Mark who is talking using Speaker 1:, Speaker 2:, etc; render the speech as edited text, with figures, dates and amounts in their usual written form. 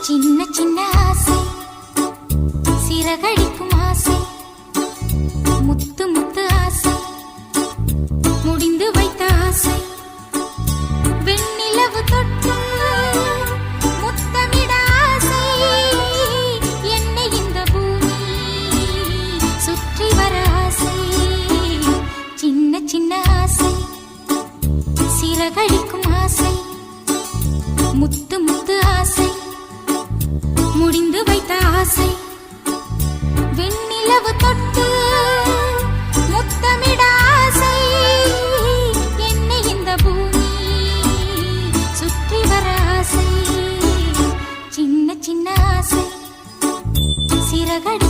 Speaker 1: சின்ன சின்ன ஆசை, சிறகடிக்கும் ஆசை, முத்து முத்து ஆசை, முடிந்து வைத்த ஆசை, வெண்ணிலவு தொட்டு முத்தமிட ஆசை, என்னை இந்த பூமி சுற்றி வர ஆசை. சின்ன சின்ன ஆசை, சிறகடிக்கும் ஆசை, முத்து முத்து ஆசை, முடிந்து வைத்த ஆசை, வெண்ணிலவு தொட்டு முத்தமிட ஆசை, என்னை இந்த பூமி சுற்றி வர ஆசை. சின்ன சின்ன ஆசை, சிறகடி